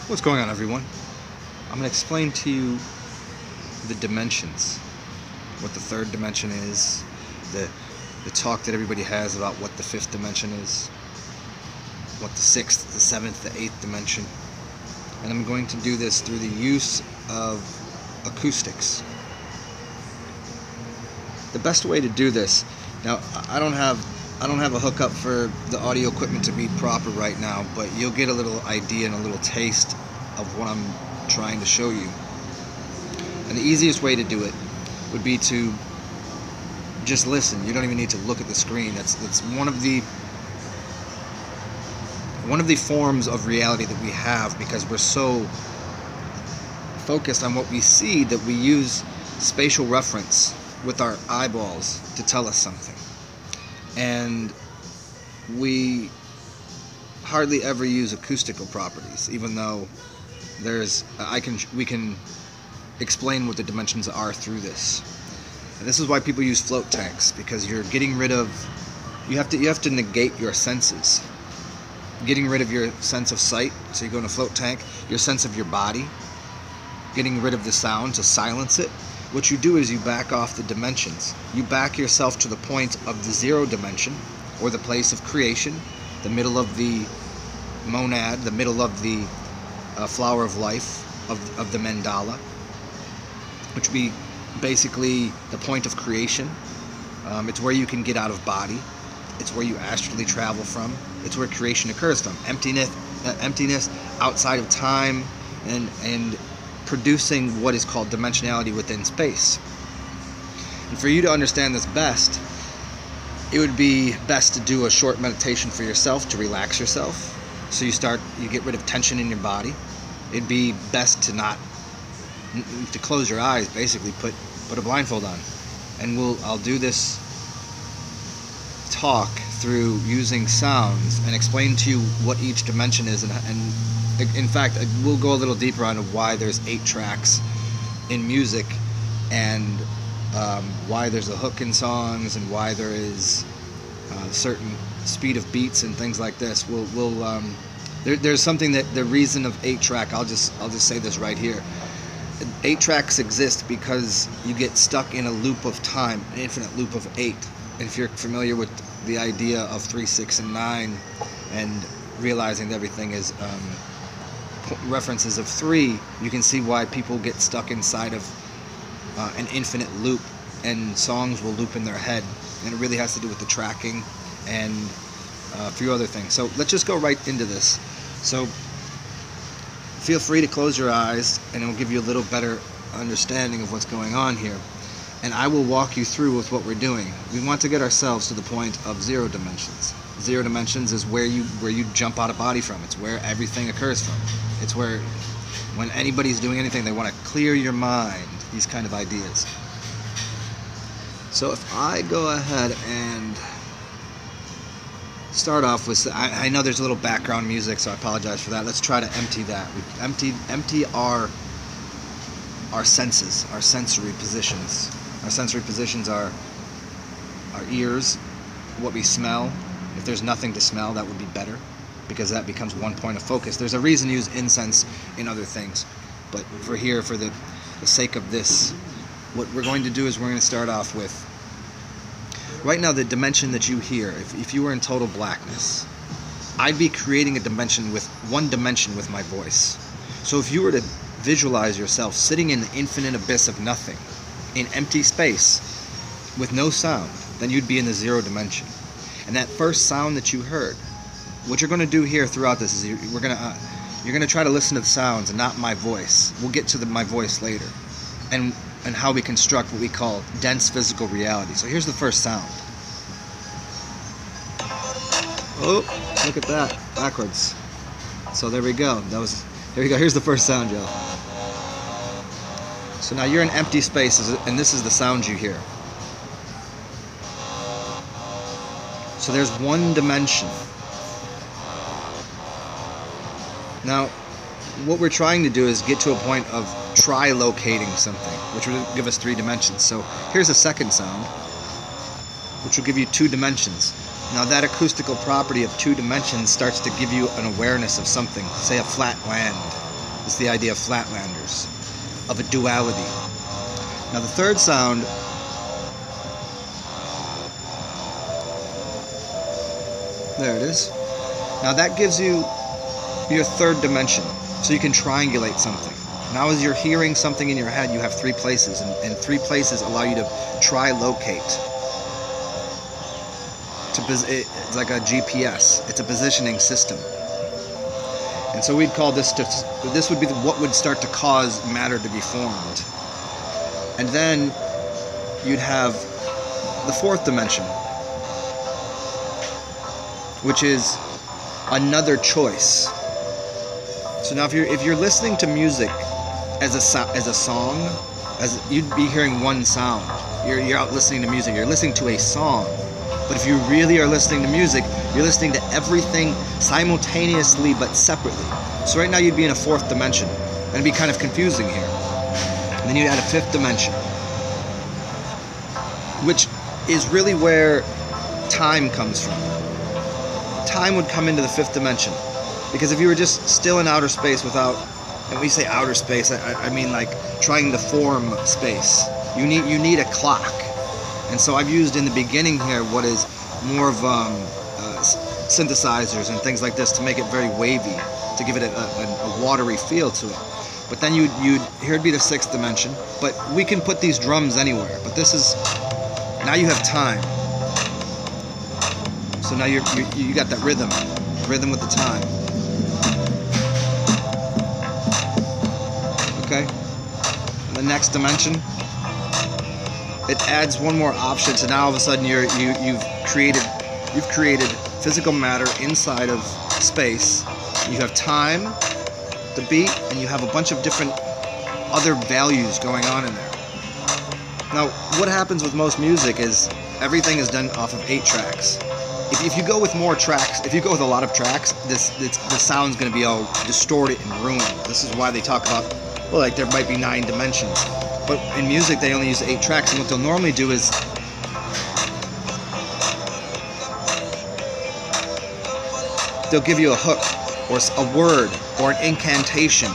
What's going on, everyone? I'm going to explain to you the dimensions, what the third dimension is, the talk that everybody has about what the fifth dimension is, what the sixth, the seventh, the eighth dimension. And I'm going to do this through the use of acoustics. The best way to do this, now I don't have a hookup for the audio equipment to be proper right now, but you'll get a little idea and a little taste of what I'm trying to show you. And the easiest way to do it would be to just listen. You don't even need to look at the screen. That's one of the forms of reality that we have, because we're so focused on what we see that we use spatial reference with our eyeballs to tell us something. And we hardly ever use acoustical properties, even though we can explain what the dimensions are through this. And this is why people use float tanks, because you're getting rid of, you have to negate your senses. Getting rid of your sense of sight, so you go in a float tank, your sense of your body, getting rid of the sound to silence it. What you do is you back off the dimensions. You back yourself to the point of the zero dimension, or the place of creation, the middle of the monad, the middle of the flower of life, of the mandala, which would be basically the point of creation. It's where you can get out of body. It's where you astrally travel from. It's where creation occurs from. Emptiness outside of time, and producing what is called dimensionality within space. And for you to understand this best, it would be best to do a short meditation for yourself to relax yourself. So you get rid of tension in your body. It'd be best to close your eyes, basically put a blindfold on. And I'll do this talk through using sounds and explain to you what each dimension is, and in fact we'll go a little deeper on why there's 8 tracks in music, and why there's a hook in songs, and why there is a certain speed of beats and things like this. There's something that the reason of 8-track, I'll just say this right here. 8 tracks exist because you get stuck in a loop of time, an infinite loop of 8. And if you're familiar with the idea of 3, 6, and 9, and realizing that everything is references of 3, you can see why people get stuck inside of an infinite loop, and songs will loop in their head. And it really has to do with the tracking and a few other things. So let's just go right into this. So feel free to close your eyes, and it'll give you a little better understanding of what's going on here. And I will walk you through with what we're doing. We want to get ourselves to the point of 0 dimensions. 0 dimensions is where you jump out of body from. It's where everything occurs from. It's where, when anybody's doing anything, they want to clear your mind, these kind of ideas. So if I go ahead and start off with, I know there's a little background music, so I apologize for that. Let's try to empty that. We empty our senses, our sensory positions. Our sensory positions are our ears, what we smell. If there's nothing to smell, that would be better, because that becomes one point of focus. There's a reason to use incense in other things, but for the sake of this, what we're going to do is we're going to start off with, right now, the dimension that you hear. If you were in total blackness, I'd be creating a dimension with my voice. So if you were to visualize yourself sitting in the infinite abyss of nothing, in empty space, with no sound, then you'd be in the 0 dimension. And that first sound that you heard, what you're going to do here throughout this is you're going to try to listen to the sounds and not my voice. We'll get to my voice later, and how we construct what we call dense physical reality. So here's the first sound. Oh, look at that, backwards. So there we go. There you go. Here's the first sound, Joe. So now you're in empty spaces, and this is the sound you hear. So there's 1 dimension. Now, what we're trying to do is get to a point of trilocating something, which will give us 3 dimensions. So here's a second sound, which will give you 2 dimensions. Now that acoustical property of 2 dimensions starts to give you an awareness of something, say a flat land, It's the idea of flatlanders, of a duality. Now the third sound, there it is. Now that gives you your third dimension, so you can triangulate something. Now as you're hearing something in your head, you have three places, and three places allow you to trilocate. It's like a GPS. It's a positioning system. And so we'd call this, this would be what would start to cause matter to be formed. And then you'd have the fourth dimension, which is another choice. So now if you're listening to music as a song, as you'd be hearing one sound. You're out listening to music. You're listening to a song. But if you really are listening to music, you're listening to everything simultaneously but separately. So right now you'd be in a fourth dimension. And it'd be kind of confusing here. And then you'd add a fifth dimension, which is really where time comes from. Time would come into the fifth dimension. Because if you were just still in outer space without, and when we say outer space, I mean like trying to form space. You need a clock. And so I've used in the beginning here what is more of synthesizers and things like this to make it very wavy, to give it a watery feel to it. But then here'd be the sixth dimension. But we can put these drums anywhere. But this is, now you have time. So now you got that rhythm with the time. Okay. And the next dimension, it adds one more option. So now all of a sudden you've created physical matter inside of space. You have time, the beat, and you have a bunch of different other values going on in there. Now, what happens with most music is everything is done off of 8 tracks. If you go with more tracks, if you go with a lot of tracks, the sound's going to be all distorted and ruined. This is why they talk about, well, like there might be 9 dimensions. But in music, they only use 8 tracks, and what they'll normally do is they'll give you a hook, or a word, or an incantation.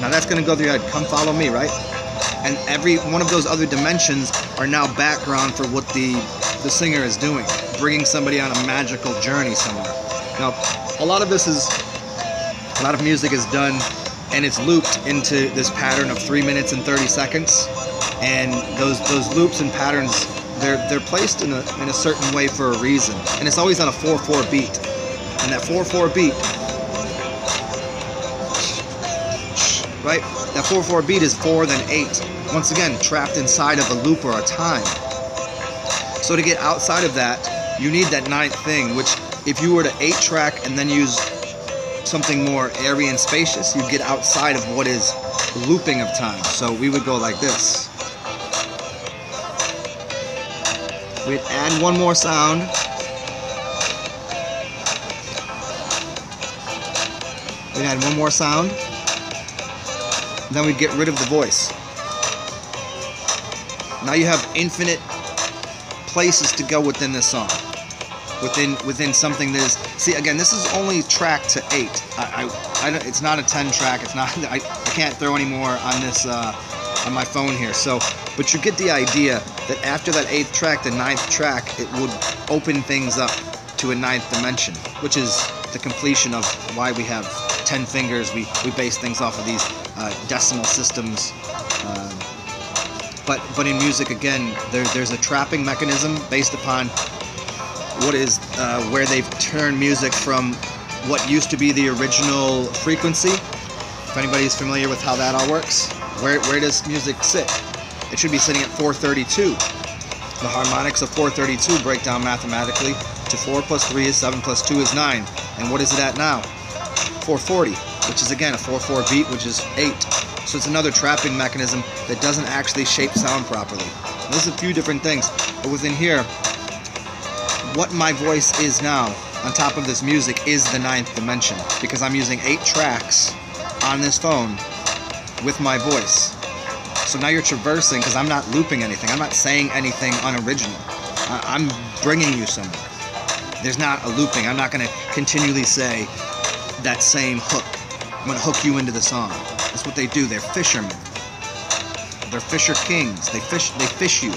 Now that's going to go through your head. Come follow me, right? And every one of those other dimensions are now background for what the singer is doing, bringing somebody on a magical journey somewhere. Now, a lot of music is done, and it's looped into this pattern of 3 minutes and 30 seconds. And those loops and patterns, they're placed in a certain way for a reason. And it's always on a 4/4 beat. And that 4/4 beat, right? That 4/4 beat is 4 then 8. Once again, trapped inside of a loop or a time. So to get outside of that, you need that 9th thing, which if you were to 8-track and then use something more airy and spacious, you'd get outside of what is looping of time. So we would go like this. We'd add one more sound. We'd add one more sound. Then we'd get rid of the voice. Now you have infinite places to go within this song. Within something that is, see, again, this is only track to 8. It's not a 10 track. It's not. I can't throw any more on this on my phone here. So, but you get the idea that after that 8th track, the 9th track, it would open things up to a 9th dimension, which is the completion of why we have 10 fingers. We base things off of these decimal systems. But in music, again, there's a trapping mechanism based upon what is where they've turned music from what used to be the original frequency. If anybody's familiar with how that all works, where does music sit? It should be sitting at 432. The harmonics of 432 break down mathematically to 4 plus 3 is 7 plus 2 is 9. And what is it at now? 440, which is again a 4/4 beat, which is 8. So it's another trapping mechanism that doesn't actually shape sound properly. And there's a few different things, but within here, what my voice is now on top of this music is the 9th dimension, because I'm using 8 tracks on this phone with my voice. So now you're traversing, because I'm not looping anything. I'm not saying anything unoriginal. I'm bringing you somewhere. There's not a looping. I'm not going to continually say that same hook. I'm going to hook you into the song. That's what they do. They're fishermen. They're fisher kings. They fish you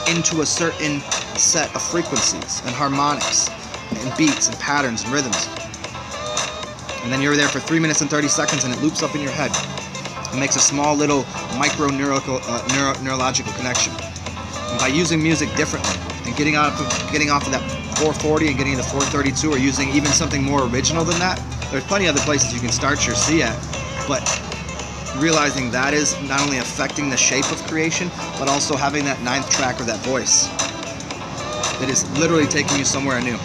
into a certain set of frequencies and harmonics and beats and patterns and rhythms. And then you're there for 3 minutes and 30 seconds and it loops up in your head. It makes a small little neurological connection. And by using music differently and getting off of that 440 and getting into 432, or using even something more original than that, there's plenty of other places you can start your C at, but realizing that is not only affecting the shape of creation, but also having that 9th track or that voice that is literally taking you somewhere new.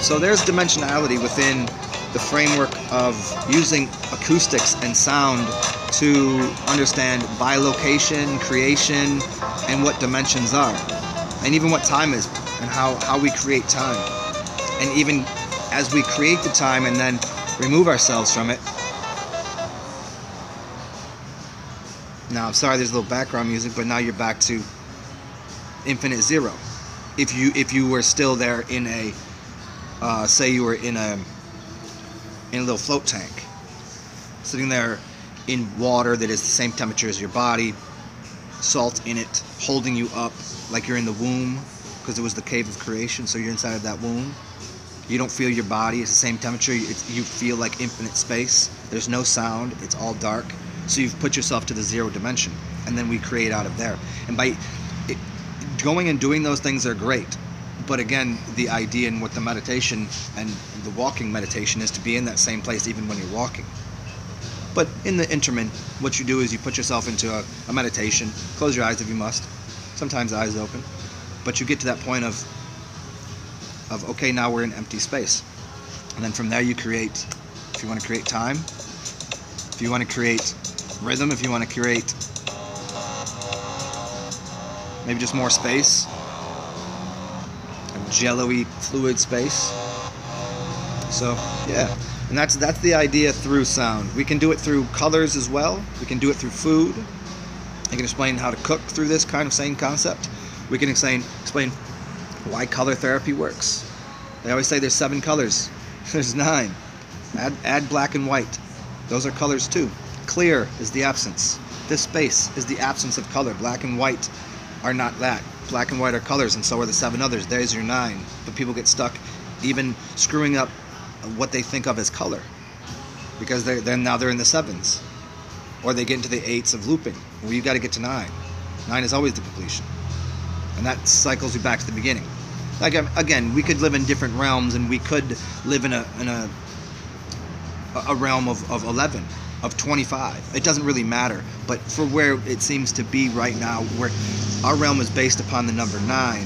So there's dimensionality within the framework of using acoustics and sound to understand bilocation, creation, and what dimensions are, and even what time is, and how we create time. And even as we create the time and then remove ourselves from it. Now, I'm sorry, there's a little background music, but now you're back to infinite zero. If you were still there in a, say you were in a little float tank, sitting there in water that is the same temperature as your body, salt in it, holding you up like you're in the womb, because it was the cave of creation, so you're inside of that womb. You don't feel your body, it's the same temperature, you feel like infinite space. There's no sound, it's all dark. So you've put yourself to the 0 dimension, and then we create out of there. And by going and doing those things are great. But again, the idea and what the meditation and the walking meditation is to be in that same place even when you're walking. But in the interim, what you do is you put yourself into a meditation. Close your eyes if you must. Sometimes eyes open. But you get to that point of okay, now we're in empty space. And then from there you create, if you want to create time, if you want to create rhythm, if you want to create maybe just more space, a jello-y fluid space. So yeah, and that's the idea through sound. We can do it through colors as well. We can do it through food. I can explain how to cook through this kind of same concept. We can explain why color therapy works. They always say there's 7 colors. There's 9. Add black and white. Those are colors too. Clear is the absence. This space is the absence of color. Black and white are not that. Black and white are colors, and so are the 7 others. There's your 9. But people get stuck even screwing up what they think of as color, because now they're in the 7s, or they get into the 8s of looping. Well, you got to get to 9. 9 is always the completion, and that cycles you back to the beginning. Like again, we could live in different realms, and we could live in a realm of 11, of 25. It doesn't really matter. But for where it seems to be right now, where our realm is based upon the number 9,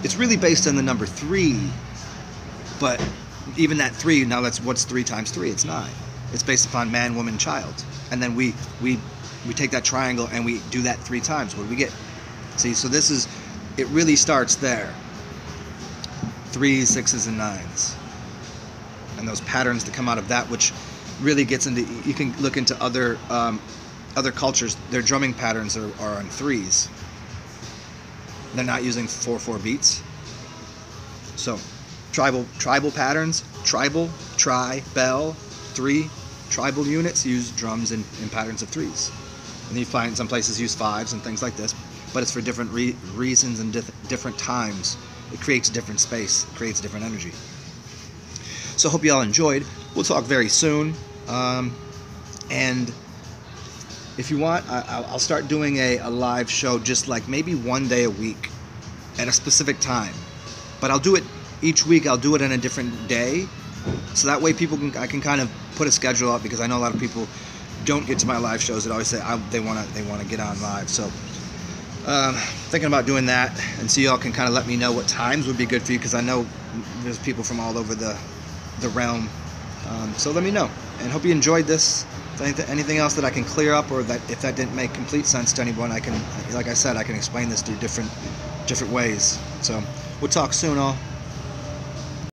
it's really based on the number 3. But even that 3, now what's 3 times 3? It's 9. It's based upon man, woman, child. And then we take that triangle and we do that 3 times. What do we get? See, so it really starts there. 3s, 6s, and 9s. And those patterns that come out of that, which really gets into, you can look into other cultures, their drumming patterns are on 3s. They're not using 4/4 beats. So tribal patterns, tri-bell, 3 tribal units use drums in patterns of 3s. And you find some places use 5s and things like this, but it's for different reasons and different times. It creates a different space, it creates a different energy. So hope you all enjoyed. We'll talk very soon. And if you want, I'll start doing a live show, just like maybe 1 day a week at a specific time. But I'll do it each week. I'll do it on a different day, so that way I can kind of put a schedule up, because I know a lot of people don't get to my live shows that always say they want to get on live. So thinking about doing that, and so y'all can kind of let me know what times would be good for you, because I know there's people from all over the realm. So let me know, and hope you enjoyed this. Anything else that I can clear up, or that if that didn't make complete sense to anyone, I can, like I said, I can explain this through different ways. So we'll talk soon, all.